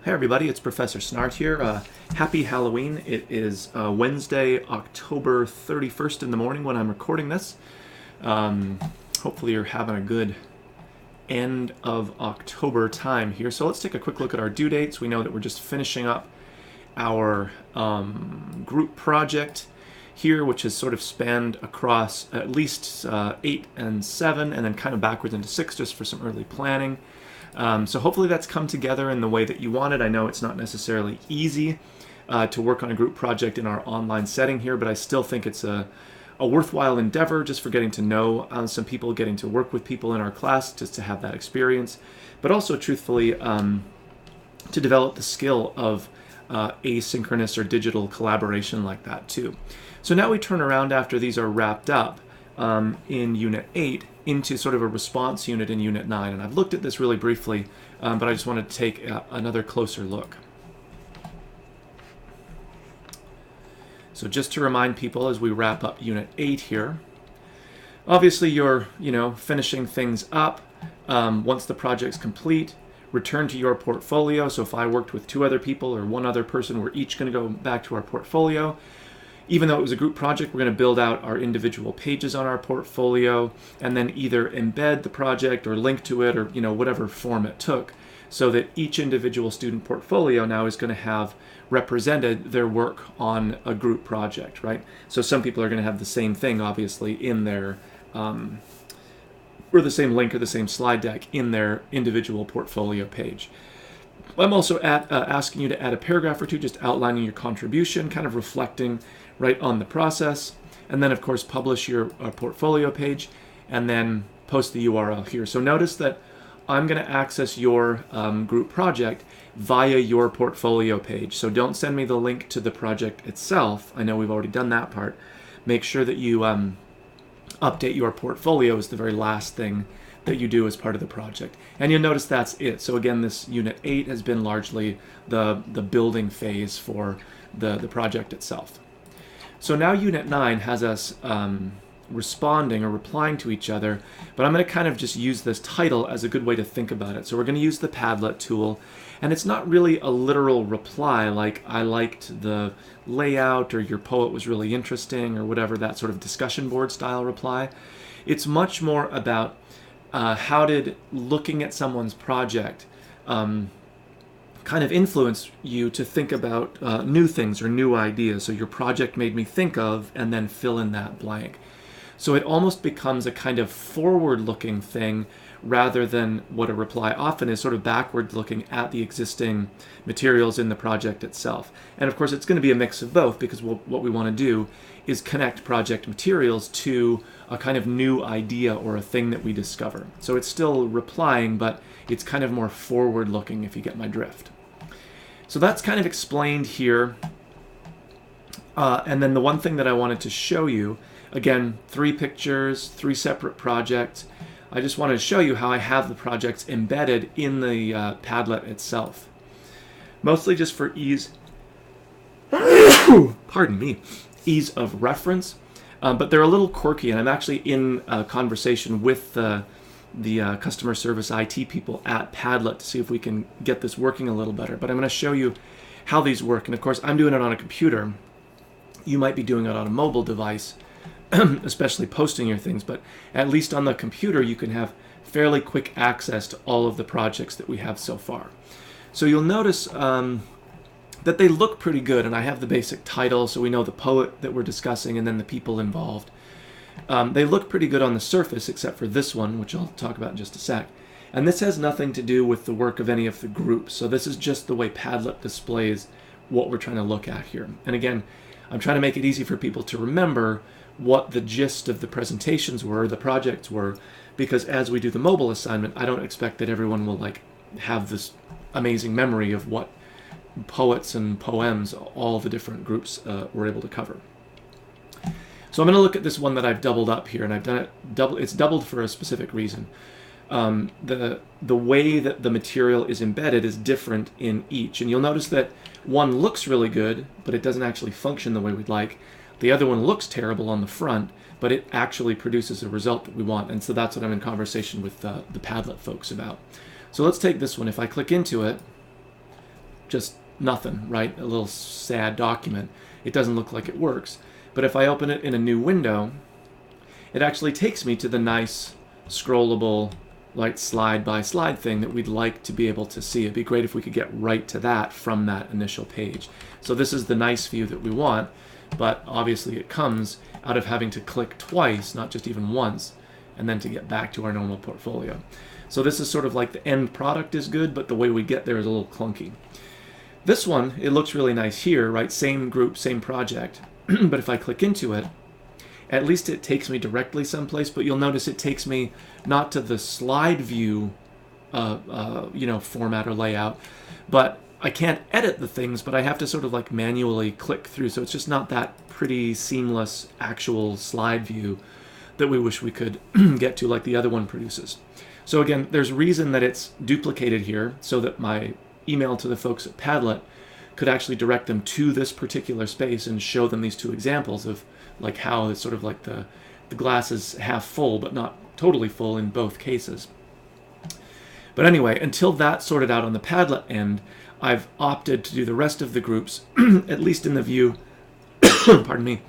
Hey everybody, it's Professor Snart here. Happy Halloween. It is Wednesday, October 31st in the morning when I'm recording this. Hopefully you're having a good end of October time here. So let's take a quick look at our due dates. We know that we're just finishing up our group project here, which has sort of spanned across at least 8 and 7 and then kind of backwards into 6 just for some early planning. So hopefully that's come together in the way that you wanted. I know it's not necessarily easy to work on a group project in our online setting here, but I still think it's a worthwhile endeavor just for getting to know some people, getting to work with people in our class, just to have that experience, but also truthfully to develop the skill of asynchronous or digital collaboration like that too. So now we turn around after these are wrapped up in Unit 8 into sort of a response unit in Unit 9. And I've looked at this really briefly, but I just wanted to take another closer look. So just to remind people as we wrap up Unit 8 here, obviously you're finishing things up. Once the project's complete, return to your portfolio. So if I worked with 2 other people or 1 other person, we're each going to go back to our portfolio. Even though it was a group project, we're going to build out our individual pages on our portfolio and then either embed the project or link to it or whatever form it took, so that each individual student portfolio now is going to have represented their work on a group project, right? So some people are going to have the same thing, obviously, in their or the same link or the same slide deck in their individual portfolio page. I'm also asking you to add a paragraph or 2 just outlining your contribution, kind of reflecting right on the process, and then of course publish your portfolio page and then post the URL here. So notice that I'm going to access your group project via your portfolio page. So don't send me the link to the project itself. I know we've already done that part. Make sure that you update your portfolio is the very last thing that you do as part of the project. And you'll notice that's it. So again, this Unit 8 has been largely the building phase for the project itself. So now Unit 9 has us responding or replying to each other, but I'm going to kind of just use this title as a good way to think about it. So we're going to use the Padlet tool, and it's not really a literal reply like I liked the layout or your poet was really interesting or whatever, that sort of discussion board style reply. It's much more about how did looking at someone's project kind of influence you to think about new things or new ideas. So your project made me think of, and then fill in that blank. So it almost becomes a kind of forward-looking thing rather than what a reply often is, sort of backward-looking at the existing materials in the project itself. And of course, it's going to be a mix of both, because what we want to do is connect project materials to a kind of new idea or a thing that we discover. So it's still replying, but it's kind of more forward-looking, if you get my drift. So that's kind of explained here. And then the one thing that I wanted to show you, again, 3 pictures, 3 separate projects. I just wanted to show you how I have the projects embedded in the Padlet itself. Mostly just for ease, pardon me, ease of reference. But they're a little quirky, and I'm actually in a conversation with the customer service IT people at Padlet to see if we can get this working a little better. But I'm going to show you how these work. And of course, I'm doing it on a computer. You might be doing it on a mobile device, especially posting your things. But at least on the computer, you can have fairly quick access to all of the projects that we have so far. So you'll notice that they look pretty good. And I have the basic title, so we know the poet that we're discussing and then the people involved. They look pretty good on the surface, except for this one, which I'll talk about in just a sec. And this has nothing to do with the work of any of the groups. So this is just the way Padlet displays what we're trying to look at here. And again, I'm trying to make it easy for people to remember what the gist of the presentations were, the projects were, because as we do the mobile assignment, I don't expect that everyone will have this amazing memory of what poets and poems all the different groups were able to cover. So I'm going to look at this one that I've doubled up here, and I've done it it's doubled for a specific reason. The way that the material is embedded is different in each, and you'll notice that one looks really good, but it doesn't actually function the way we'd like. The other one looks terrible on the front, but it actually produces a result that we want, and so that's what I'm in conversation with the Padlet folks about. So let's take this one. If I click into it, just nothing, right? A little sad document. It doesn't look like it works. But if I open it in a new window, it actually takes me to the nice scrollable like slide by slide thing that we'd like to be able to see. It'd be great if we could get right to that from that initial page. So this is the nice view that we want, but obviously it comes out of having to click twice, not just even once, and then to get back to our normal portfolio. So this is sort of like the end product is good, but the way we get there is a little clunky. This one, it looks really nice here, right? Same group, same project. But if I click into it, at least it takes me directly someplace, but you'll notice it takes me not to the slide view format or layout, but I can't edit the things, but I have to sort of like manually click through. So it's just not that pretty seamless actual slide view that we wish we could get to like the other one produces. So again, there's reason that it's duplicated here so that my email to the folks at Padlet could actually direct them to this particular space and show them these two examples of like how it's sort of like the glass is half full but not totally full in both cases. But anyway, until that's sorted out on the Padlet end, I've opted to do the rest of the groups, at least in the view, pardon me,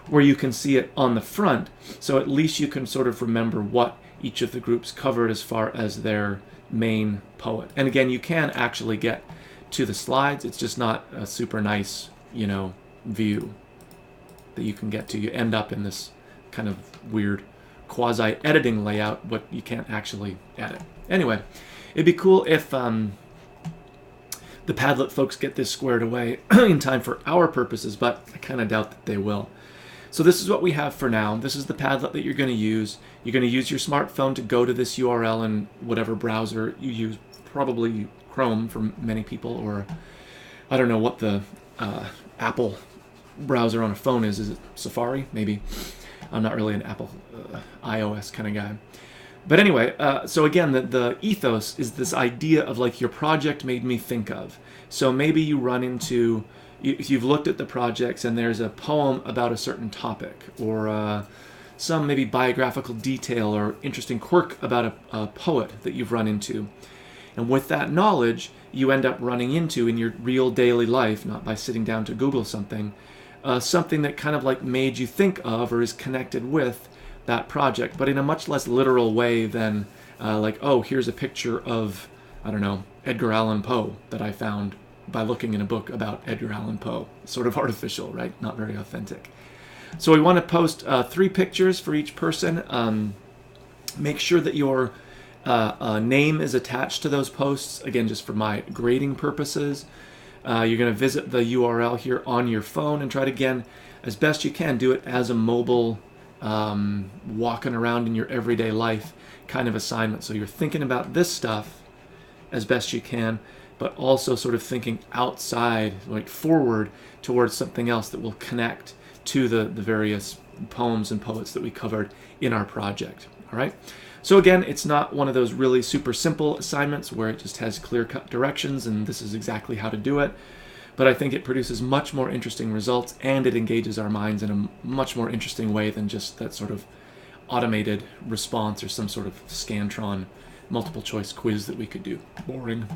where you can see it on the front, so at least you can sort of remember what each of the groups covered as far as their main poet. And again, you can actually get to the slides, it's just not a super nice, view that you can get to. You end up in this kind of weird quasi-editing layout, but you can't actually edit. Anyway, it'd be cool if the Padlet folks get this squared away in time for our purposes, but I kind of doubt that they will. So this is what we have for now. This is the Padlet that you're going to use. You're going to use your smartphone to go to this URL in whatever browser you use, probably Chrome for many people, or I don't know what the Apple browser on a phone is. Is it Safari? Maybe. I'm not really an Apple iOS kind of guy. But anyway, so again, the ethos is this idea of like your project made me think of. So maybe you run into, you've looked at the projects and there's a poem about a certain topic, or some maybe biographical detail or interesting quirk about a poet that you've run into. And with that knowledge, you end up running into in your real daily life, not by sitting down to Google something, something that kind of like made you think of or is connected with that project, but in a much less literal way than like, oh, here's a picture of, I don't know, Edgar Allan Poe that I found by looking in a book about Edgar Allan Poe. Sort of artificial, right? Not very authentic. So we want to post 3 pictures for each person. Make sure that your name is attached to those posts, again, just for my grading purposes. You're going to visit the URL here on your phone and try to, again, as best you can, do it as a mobile, walking around in your everyday life kind of assignment. So you're thinking about this stuff as best you can, but also sort of thinking outside, like forward towards something else that will connect to the various poems and poets that we covered in our project. All right. So again, it's not one of those really super simple assignments where it just has clear-cut directions and this is exactly how to do it. But I think it produces much more interesting results and it engages our minds in a much more interesting way than just that sort of automated response or some sort of Scantron multiple choice quiz that we could do. Boring.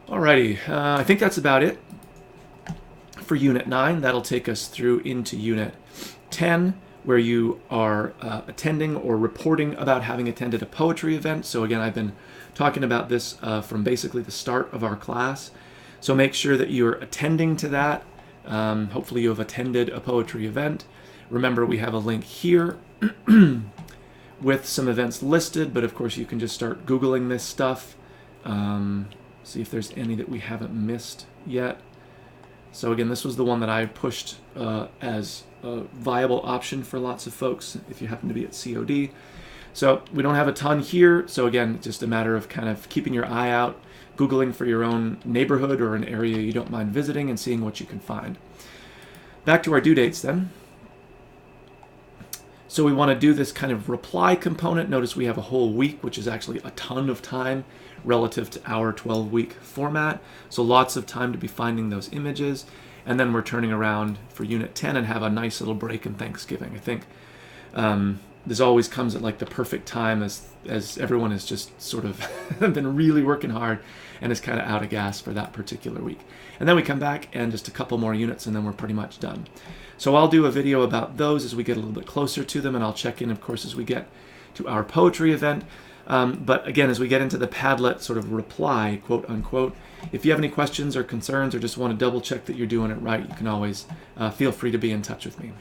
Alrighty, I think that's about it for Unit 9. That'll take us through into Unit 10, where you are attending or reporting about having attended a poetry event. So again, I've been talking about this from basically the start of our class. So make sure that you're attending to that. Hopefully you have attended a poetry event. Remember, we have a link here with some events listed, but of course you can just start Googling this stuff. See if there's any that we haven't missed yet. So again, this was the one that I pushed as a viable option for lots of folks if you happen to be at COD. So we don't have a ton here. So again, just a matter of kind of keeping your eye out, Googling for your own neighborhood or an area you don't mind visiting and seeing what you can find. Back to our due dates then. So we want to do this kind of reply component. Notice we have a whole week, which is actually a ton of time relative to our 12-week format. So lots of time to be finding those images. And then we're turning around for Unit 10 and have a nice little break in Thanksgiving. I think this always comes at like the perfect time as everyone has just sort of been really working hard and is kind of out of gas for that particular week. And then we come back and just a couple more units and then we're pretty much done. So I'll do a video about those as we get a little bit closer to them, and I'll check in, of course, as we get to our poetry event. But again, as we get into the Padlet sort of reply, quote unquote, if you have any questions or concerns or just want to double check that you're doing it right, you can always feel free to be in touch with me.